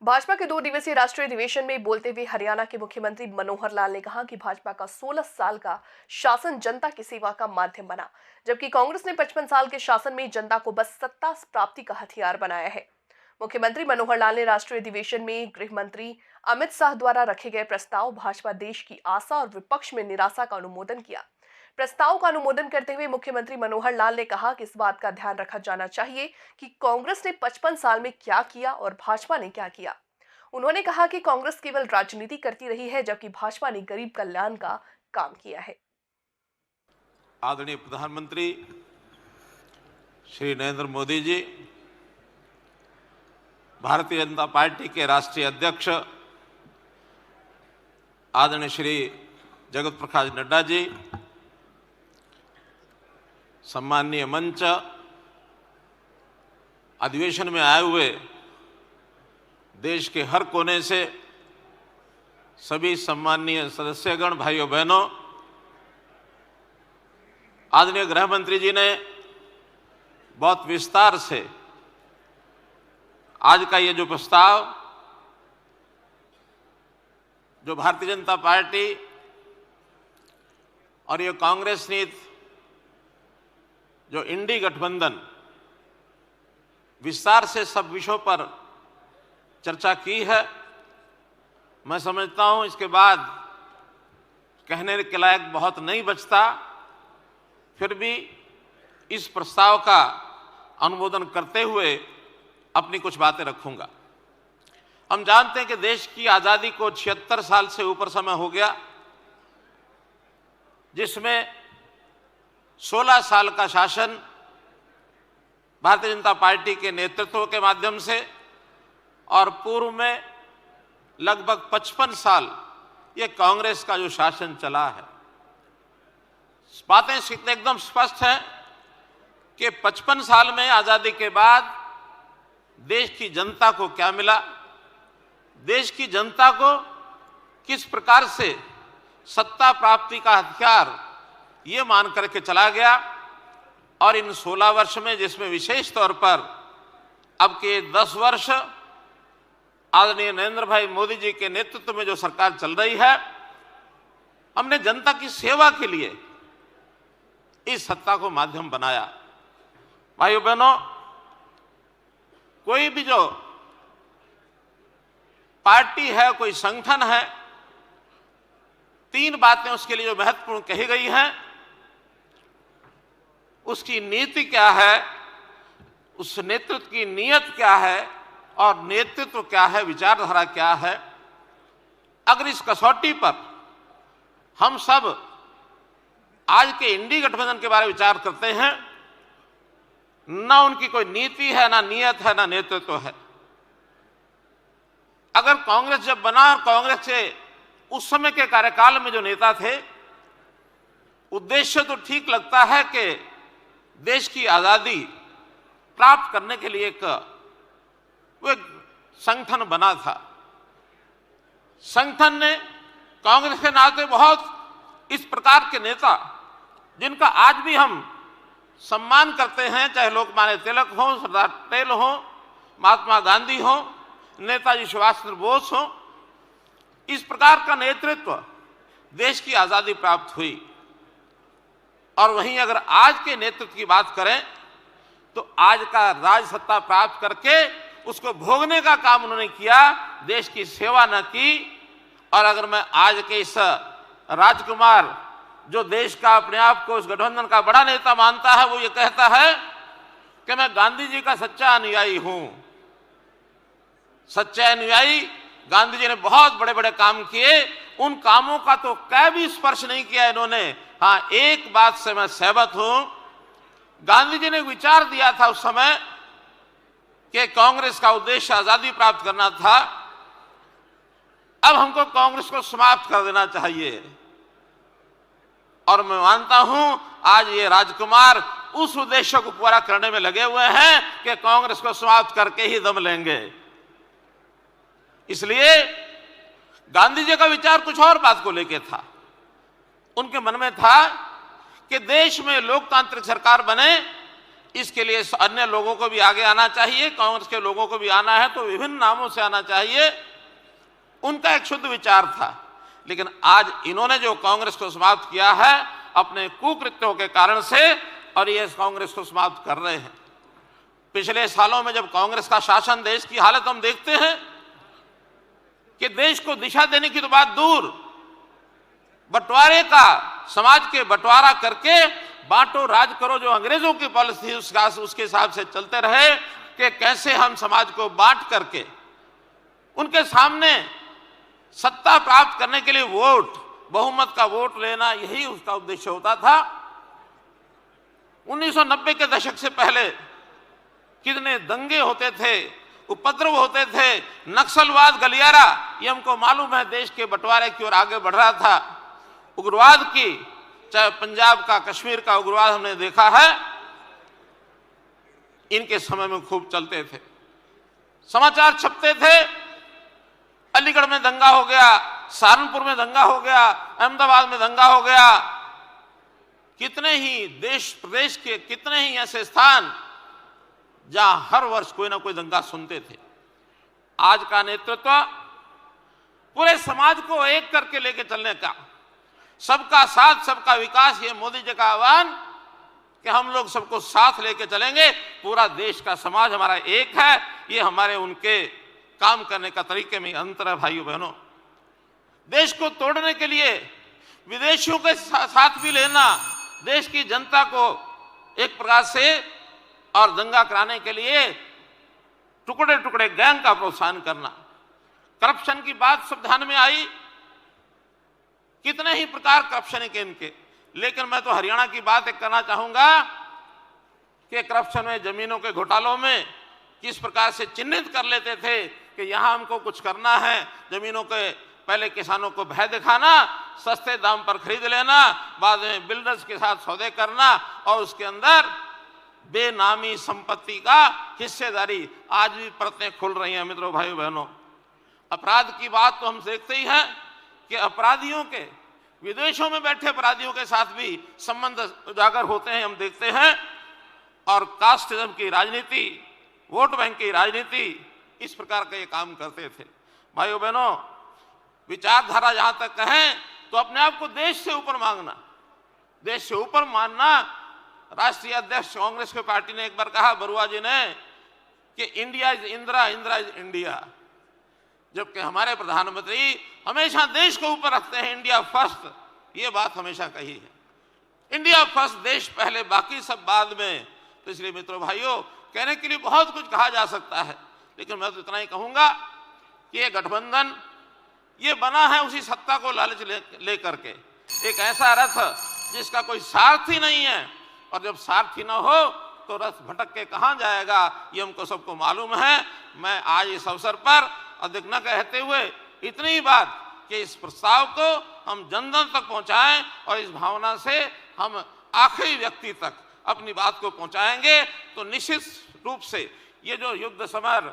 भाजपा के 2 दिवसीय राष्ट्रीय अधिवेशन में बोलते हुए हरियाणा के मुख्यमंत्री मनोहर लाल ने कहा कि भाजपा का 16 साल का शासन जनता की सेवा का माध्यम बना, जबकि कांग्रेस ने 55 साल के शासन में जनता को बस सत्ता प्राप्ति का हथियार बनाया है। मुख्यमंत्री मनोहर लाल ने राष्ट्रीय अधिवेशन में गृह मंत्री अमित शाह द्वारा रखे गए प्रस्ताव भाजपा देश की आशा और विपक्ष में निराशा का अनुमोदन किया। प्रस्ताव का अनुमोदन करते हुए मुख्यमंत्री मनोहर लाल ने कहा कि इस बात का ध्यान रखा जाना चाहिए कि कांग्रेस ने 55 साल में क्या किया और भाजपा ने क्या किया। उन्होंने कहा कि कांग्रेस केवल राजनीति करती रही है, जबकि भाजपा ने गरीब कल्याण का काम किया है। आदरणीय प्रधानमंत्री श्री नरेंद्र मोदी जी, भारतीय जनता पार्टी के राष्ट्रीय अध्यक्ष आदरणीय श्री जगत प्रकाश नड्डा जी, सम्माननीय मंच, अधिवेशन में आए हुए देश के हर कोने से सभी सम्माननीय सदस्यगण, भाइयों बहनों, आदरणीय गृह मंत्री जी ने बहुत विस्तार से आज का ये जो प्रस्ताव जो भारतीय जनता पार्टी और ये कांग्रेस नीति जो इंडी गठबंधन विस्तार से सब विषयों पर चर्चा की है, मैं समझता हूं इसके बाद कहने के लायक बहुत नहीं बचता। फिर भी इस प्रस्ताव का अनुमोदन करते हुए अपनी कुछ बातें रखूंगा। हम जानते हैं कि देश की आज़ादी को 76 साल से ऊपर समय हो गया, जिसमें 16 साल का शासन भारतीय जनता पार्टी के नेतृत्व के माध्यम से और पूर्व में लगभग 55 साल ये कांग्रेस का जो शासन चला है। बातें एकदम स्पष्ट है कि 55 साल में आज़ादी के बाद देश की जनता को क्या मिला, देश की जनता को किस प्रकार से सत्ता प्राप्ति का हथियार ये मान करके चला गया। और इन 16 वर्ष में, जिसमें विशेष तौर पर अब के 10 वर्ष आदरणीय नरेंद्र भाई मोदी जी के नेतृत्व में जो सरकार चल रही है, हमने जनता की सेवा के लिए इस सत्ता को माध्यम बनाया। भाइयों बहनों, कोई भी जो पार्टी है, कोई संगठन है, 3 बातें उसके लिए जो महत्वपूर्ण कही गई हैं, उसकी नीति क्या है, उस नेतृत्व की नीयत क्या है और नेतृत्व क्या है, विचारधारा क्या है। अगर इस कसौटी पर हम सब आज के इंडी गठबंधन के बारे में विचार करते हैं, ना उनकी कोई नीति है, ना नीयत है, ना नेतृत्व है। अगर कांग्रेस जब बना और कांग्रेस के उस समय के कार्यकाल में जो नेता थे, उद्देश्य तो ठीक लगता है कि देश की आजादी प्राप्त करने के लिए एक संगठन बना था। संगठन ने कांग्रेस के नाते बहुत इस प्रकार के नेता, जिनका आज भी हम सम्मान करते हैं, चाहे लोकमान्य तिलक हो, सरदार पटेल हो, महात्मा गांधी हो, नेताजी सुभाष चंद्र बोस हो, इस प्रकार का नेतृत्व देश की आजादी प्राप्त हुई। और वहीं अगर आज के नेतृत्व की बात करें तो आज का राज सत्ता प्राप्त करके उसको भोगने का काम उन्होंने किया, देश की सेवा न की। और अगर मैं आज के इस राजकुमार जो देश का अपने आप को उस गठबंधन का बड़ा नेता मानता है, वो ये कहता है कि मैं गांधी जी का सच्चा अनुयायी हूं। सच्चा अनुयायी, गांधी जी ने बहुत बड़े बड़े काम किए, उन कामों का तो कै भी स्पर्श नहीं किया इन्होंने। हाँ, एक बात से मैं सहमत हूं, गांधी जी ने विचार दिया था उस समय कि कांग्रेस का उद्देश्य आजादी प्राप्त करना था, अब हमको कांग्रेस को समाप्त कर देना चाहिए। और मैं मानता हूं आज ये राजकुमार उस उद्देश्य को पूरा करने में लगे हुए हैं कि कांग्रेस को समाप्त करके ही दम लेंगे। इसलिए गांधी जी का विचार कुछ और बात को लेकर था। उनके मन में था कि देश में लोकतांत्रिक सरकार बने, इसके लिए अन्य लोगों को भी आगे आना चाहिए, कांग्रेस के लोगों को भी आना है तो विभिन्न नामों से आना चाहिए। उनका एक शुद्ध विचार था, लेकिन आज इन्होंने जो कांग्रेस को समाप्त किया है अपने कुकृत्यों के कारण से, और ये कांग्रेस को समाप्त कर रहे हैं। पिछले सालों में जब कांग्रेस का शासन, देश की हालत हम देखते हैं कि देश को दिशा देने की तो बात दूर, बंटवारे का, समाज के बंटवारा करके बांटो राज करो जो अंग्रेजों की पॉलिसी उसके हिसाब से चलते रहे कि कैसे हम समाज को बांट करके उनके सामने सत्ता प्राप्त करने के लिए वोट, बहुमत का वोट लेना, यही उसका उद्देश्य होता था। 1990 के दशक से पहले कितने दंगे होते थे, उपद्रव होते थे, नक्सलवाद, गलियारा, ये हमको मालूम है देश के बंटवारे की ओर आगे बढ़ रहा था। उग्रवाद की, चाहे पंजाब का, कश्मीर का उग्रवाद हमने देखा है, इनके समय में खूब चलते थे, समाचार छपते थे। अलीगढ़ में दंगा हो गया, सहारनपुर में दंगा हो गया, अहमदाबाद में दंगा हो गया, कितने ही देश प्रदेश के कितने ही ऐसे स्थान जहां हर वर्ष कोई ना कोई दंगा सुनते थे। आज का नेतृत्व पूरे समाज को एक करके लेके चलने का, सबका साथ सबका विकास, ये मोदी जी का आह्वान कि हम लोग सबको साथ लेके चलेंगे, पूरा देश का समाज हमारा एक है, ये हमारे उनके काम करने का तरीके में अंतर है। भाइयों बहनों, देश को तोड़ने के लिए विदेशियों के साथ भी लेना, देश की जनता को एक प्रकार से और दंगा कराने के लिए टुकड़े टुकड़े गैंग का प्रोत्साहन करना, करप्शन की बात सब ध्यान में आई, कितने ही प्रकार करप्शन के इनके। लेकिन मैं तो हरियाणा की बात एक करना चाहूंगा कि करप्शन में, जमीनों के घोटालों में किस प्रकार से चिन्हित कर लेते थे कि यहां हमको कुछ करना है, जमीनों के पहले किसानों को भय दिखाना, सस्ते दाम पर खरीद लेना, बाद में बिल्डर्स के साथ सौदे करना, और उसके अंदर बेनामी संपत्ति का हिस्सेदारी। आज भी परतें खुल रही हैं मित्रों, भाइयों बहनों। अपराध की बात तो हम देखते ही हैं कि अपराधियों के, विदेशों में बैठे अपराधियों के साथ भी संबंध उजागर होते हैं, हम देखते हैं। और कास्टिज्म की राजनीति, वोट बैंक की राजनीति, इस प्रकार का ये काम करते थे। भाइयों बहनों, विचारधारा जहां तक कहें तो अपने आप को देश से ऊपर मांगना, देश से ऊपर मानना। राष्ट्रीय अध्यक्ष कांग्रेस की पार्टी ने एक बार कहा, बरुआ जी ने, कि India is Indira, Indira is India, जबकि हमारे प्रधानमंत्री हमेशा देश को ऊपर रखते हैं, इंडिया फर्स्ट, ये बात हमेशा कही है। इंडिया फर्स्ट, देश पहले, बाकी सब बाद में। तो इसलिए मित्रों भाइयों, कहने के लिए बहुत कुछ कहा जा सकता है, लेकिन मैं तो इतना ही कहूंगा कि ये गठबंधन ये बना है उसी सत्ता को लालच ले करके, एक ऐसा रथ जिसका कोई सारथी नहीं है, और जब सारथी ना हो तो रथ भटक के कहां जाएगा, ये हमको सबको मालूम है। मैं आज इस अवसर पर अधिक न कहते हुए इतनी ही बात कि इस प्रस्ताव को हम जन जन तक पहुंचाएं, और इस भावना से हम आखिरी व्यक्ति तक अपनी बात को पहुंचाएंगे, तो निश्चित रूप से ये जो युद्ध समर